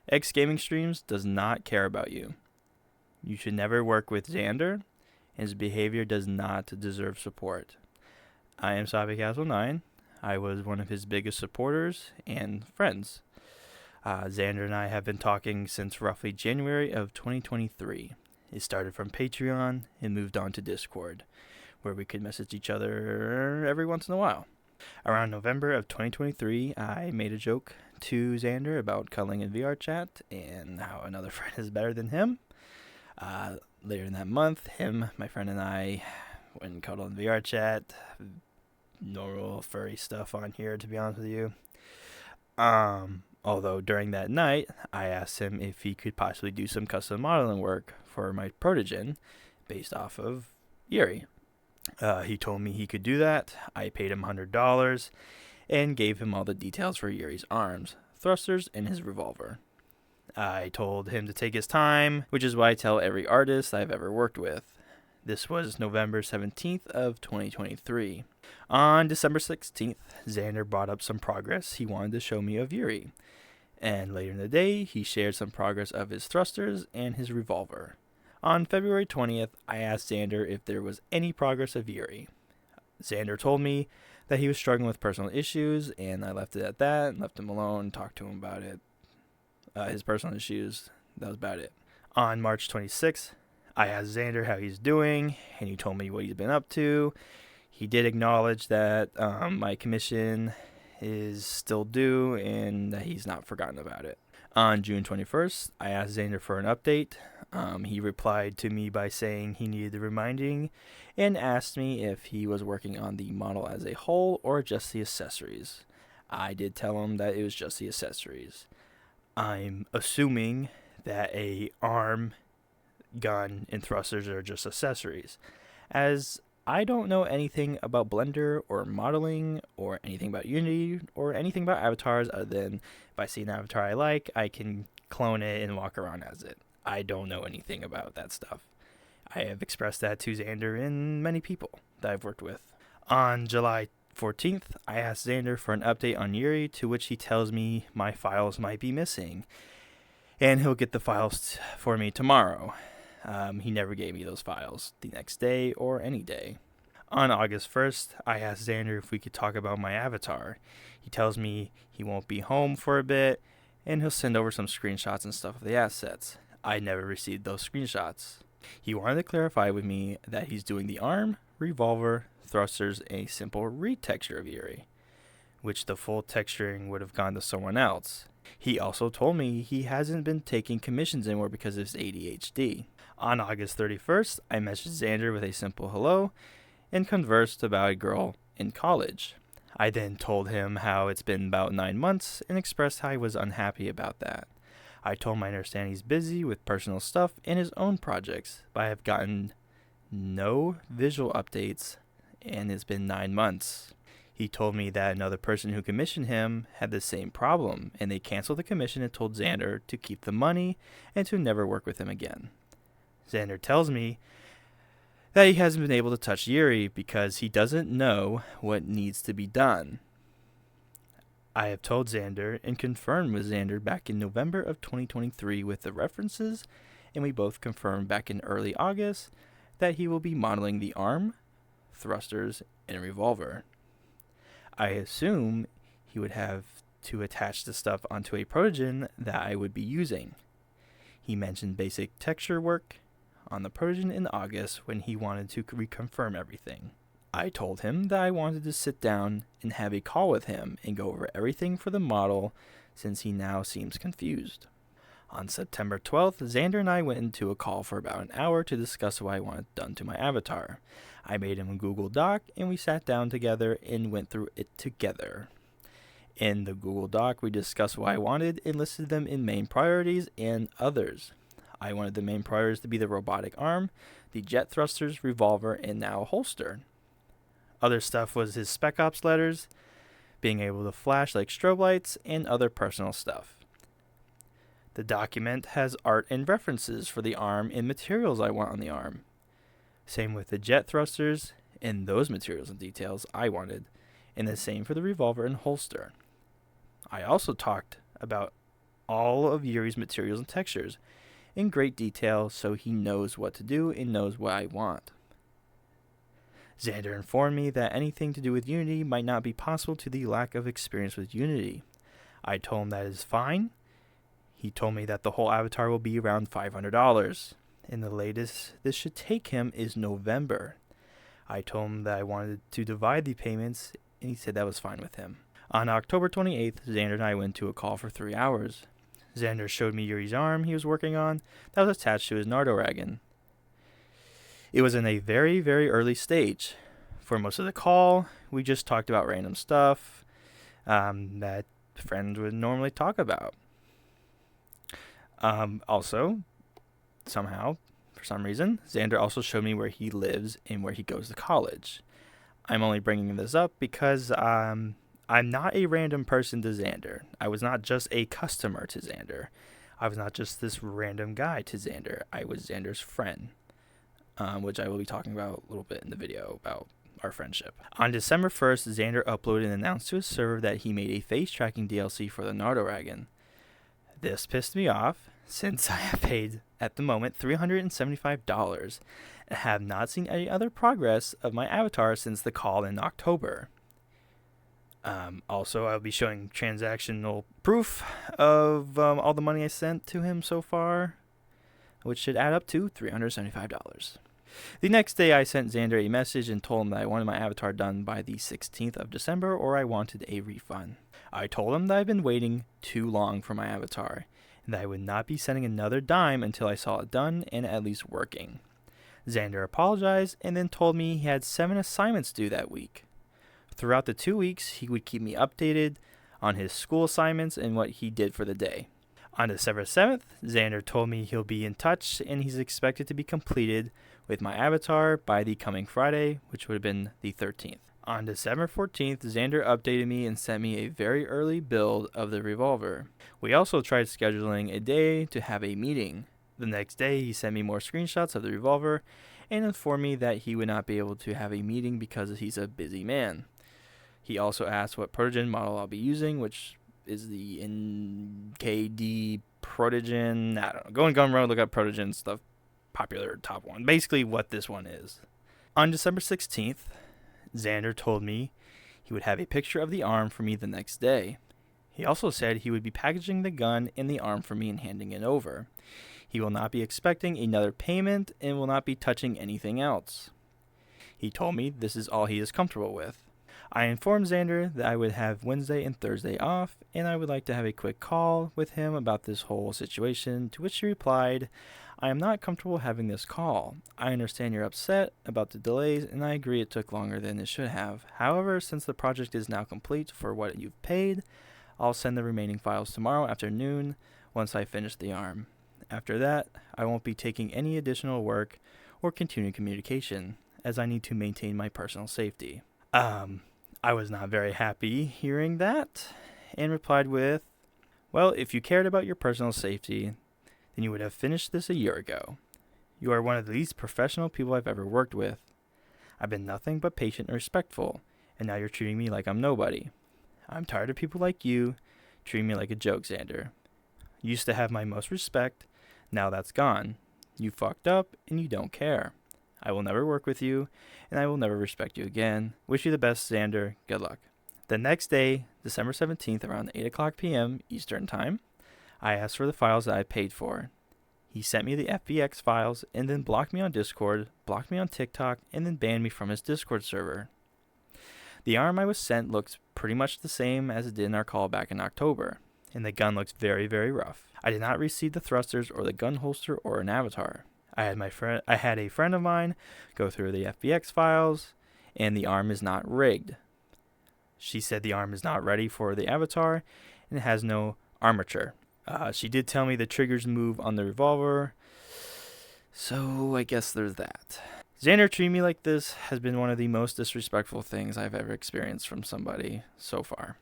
X Gaming Streams does not care about you. You should never work with Xander, and his behavior does not deserve support. I am SabiCastle9. I was one of his biggest supporters and friends. Xander and I have been talking since roughly January of 2023. It started from Patreon and moved on to Discord, where we could message each other every once in a while. Around November of 2023, I made a joke to Xander about cuddling in VR chat and how another friend is better than him. Later in that month, my friend, and I went and cuddled in VR chat. Normal furry stuff on here, to be honest with you. Although during that night, I asked him if he could possibly do some custom modeling work for my protogen based off of Yuri. He told me he could do that. I paid him $100 and gave him all the details for Yuri's arms, thrusters, and his revolver. I told him to take his time, which is what I tell every artist I've ever worked with. This was November 17th of 2023. On December 16th, Xander brought up some progress he wanted to show me of Yuri. And later in the day, he shared some progress of his thrusters and his revolver. On February 20th, I asked Xander if there was any progress of Yuri. Xander told me that he was struggling with personal issues, and I left it at that and left him alone, talked to him about it. His personal issues, that was about it. On March 26th, I asked Xander how he's doing, and he told me what he's been up to. He did acknowledge that my commission is still due and that he's not forgotten about it. On June 21st, I asked Xander for an update. He replied to me by saying he needed the reminding and asked me if he was working on the model as a whole or just the accessories. I did tell him that it was just the accessories. I'm assuming that a arm, gun, and thrusters are just accessories, as I don't know anything about Blender or modeling or anything about Unity or anything about avatars other than if I see an avatar I like, I can clone it and walk around as it. I don't know anything about that stuff. I have expressed that to Xander and many people that I've worked with. On July 14th, I asked Xander for an update on Yuri, to which he tells me my files might be missing, and he'll get the files for me tomorrow. He never gave me those files the next day or any day. On August 1st, I asked Xander if we could talk about my avatar. He tells me he won't be home for a bit, and he'll send over some screenshots and stuff of the assets. I never received those screenshots. He wanted to clarify with me that he's doing the arm, revolver, thrusters, and a simple retexture of Yuri, which the full texturing would have gone to someone else. He also told me he hasn't been taking commissions anymore because of his ADHD. On August 31st, I messaged Xander with a simple hello and conversed about a girl in college. I then told him how it's been about 9 months and expressed how I was unhappy about that. I told him I understand he's busy with personal stuff and his own projects, but I have gotten no visual updates and it's been 9 months. He told me that another person who commissioned him had the same problem, and they canceled the commission and told Xander to keep the money and to never work with him again. Xander tells me that he hasn't been able to touch Yuri because he doesn't know what needs to be done. I have told Xander and confirmed with Xander back in November of 2023 with the references, and we both confirmed back in early August that he will be modeling the arm, thrusters, and revolver. I assume he would have to attach the stuff onto a protogen that I would be using. He mentioned basic texture work on the protogen in August when he wanted to reconfirm everything. I told him that I wanted to sit down and have a call with him and go over everything for the model since he now seems confused. On September 12th, Xander and I went into a call for about an hour to discuss what I wanted done to my avatar. I made him a Google Doc and we sat down together and went through it together. In the Google Doc, we discussed what I wanted and listed them in main priorities and others. I wanted the main priorities to be the robotic arm, the jet thrusters, revolver, and now holster. Other stuff was his Spec Ops letters, being able to flash like strobe lights, and other personal stuff. The document has art and references for the arm and materials I want on the arm. Same with the jet thrusters and those materials and details I wanted, and the same for the revolver and holster. I also talked about all of Yuri's materials and textures in great detail so he knows what to do and knows what I want. Xander informed me that anything to do with Unity might not be possible due to the lack of experience with Unity. I told him that is fine. He told me that the whole avatar will be around $500, and the latest this should take him is November. I told him that I wanted to divide the payments, and he said that was fine with him. On October 28th, Xander and I went to a call for 3 hours. Xander showed me Yuri's arm he was working on that was attached to his Nardoragon. It was in a very, very early stage. For most of the call, we just talked about random stuff that friends would normally talk about. Also, somehow, for some reason, Xander also showed me where he lives and where he goes to college. I'm only bringing this up because I'm not a random person to Xander. I was not just a customer to Xander. I was not just this random guy to Xander. I was Xander's friend, which I will be talking about a little bit in the video about our friendship. On December 1st, Xander uploaded and announced to his server that he made a face tracking DLC for the Nardoragon. This pissed me off since I have paid, at the moment, $375 and have not seen any other progress of my avatar since the call in October. Also, I'll be showing transactional proof of all the money I sent to him so far, which should add up to $375. The next day, I sent Xander a message and told him that I wanted my avatar done by the 16th of December or I wanted a refund. I told him that I've been waiting too long for my avatar and that I would not be sending another dime until I saw it done and at least working. Xander apologized and then told me he had 7 assignments due that week. Throughout the 2 weeks, he would keep me updated on his school assignments and what he did for the day. On December 7th, Xander told me he'll be in touch and he's expected to be completed with my avatar by the coming Friday, which would have been the 13th. On December 14th, Xander updated me and sent me a very early build of the revolver. We also tried scheduling a day to have a meeting. The next day, he sent me more screenshots of the revolver and informed me that he would not be able to have a meeting because he's a busy man. He also asked what protogen model I'll be using, which is the NKD protogen. I don't know. Go on Gumroad, look up protogen stuff. Popular top one. Basically what this one is. On December 16th, Xander told me he would have a picture of the arm for me the next day. He also said he would be packaging the gun and the arm for me and handing it over. He will not be expecting another payment and will not be touching anything else. He told me this is all he is comfortable with. I informed Xander that I would have Wednesday and Thursday off, and I would like to have a quick call with him about this whole situation, to which he replied, I am not comfortable having this call. I understand you're upset about the delays, and I agree it took longer than it should have. However, since the project is now complete for what you've paid, I'll send the remaining files tomorrow afternoon once I finish the arm. After that, I won't be taking any additional work or continuing communication, as I need to maintain my personal safety. I was not very happy hearing that, and replied with, well, if you cared about your personal safety, then you would have finished this a year ago. You are one of the least professional people I've ever worked with. I've been nothing but patient and respectful, and now you're treating me like I'm nobody. I'm tired of people like you treating me like a joke, Xander. You used to have my most respect, now that's gone. You fucked up, and you don't care. I will never work with you, and I will never respect you again. Wish you the best, Xander. Good luck. The next day, December 17th, around 8 o'clock p.m. Eastern Time, I asked for the files that I paid for. He sent me the FBX files, and then blocked me on Discord, blocked me on TikTok, and then banned me from his Discord server. The arm I was sent looks pretty much the same as it did in our call back in October, and the gun looks very, very rough. I did not receive the thrusters or the gun holster or an avatar. I had a friend of mine go through the FBX files, and the arm is not rigged. She said the arm is not ready for the avatar, and it has no armature. She did tell me the triggers move on the revolver, so I guess there's that. Xander treating me like this has been one of the most disrespectful things I've ever experienced from somebody so far.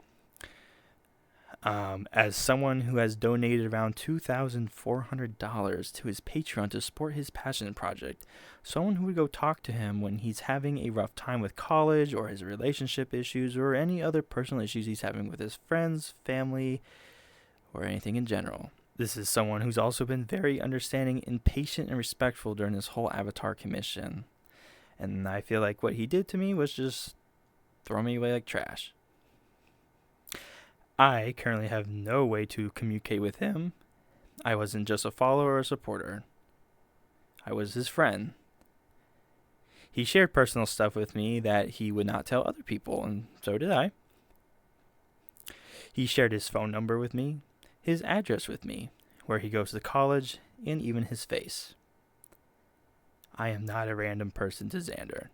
As someone who has donated around $2,400 to his Patreon to support his passion project, someone who would go talk to him when he's having a rough time with college or his relationship issues or any other personal issues he's having with his friends, family, or anything in general. This is someone who's also been very understanding and patient and respectful during this whole Avatar commission. And I feel like what he did to me was just throw me away like trash. I currently have no way to communicate with him. I wasn't just a follower or supporter. I was his friend. He shared personal stuff with me that he would not tell other people, and so did I. He shared his phone number with me, his address with me, where he goes to college, and even his face. I am not a random person to Xander.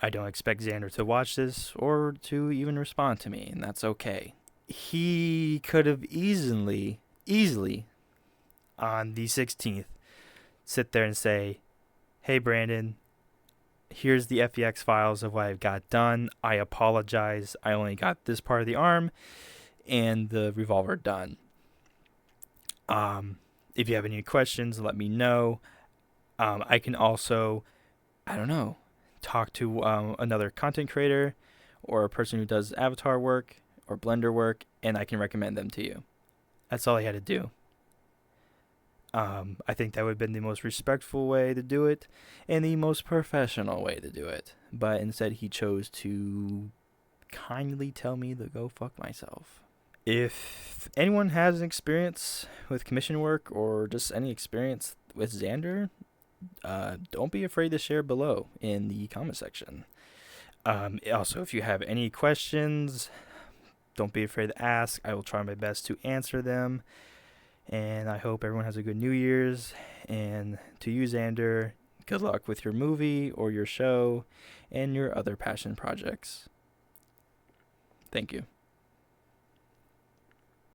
I don't expect Xander to watch this or to even respond to me, and that's okay. He could have easily, on the 16th, sit there and say, hey, Brandon, here's the FEX files of what I've got done. I apologize. I only got this part of the arm and the revolver done. If you have any questions, let me know. I can also, talk to another content creator or a person who does avatar work or Blender work, and I can recommend them to you. That's all I had to do. I think that would have been the most respectful way to do it and the most professional way to do it. But instead, he chose to kindly tell me to go fuck myself. If anyone has an experience with commission work or just any experience with Xander, don't be afraid to share below in the comment section. Also, if you have any questions, don't be afraid to ask. I will try my best to answer them. And I hope everyone has a good New Year's. And to you, Xander, good luck with your movie or your show and your other passion projects. Thank you.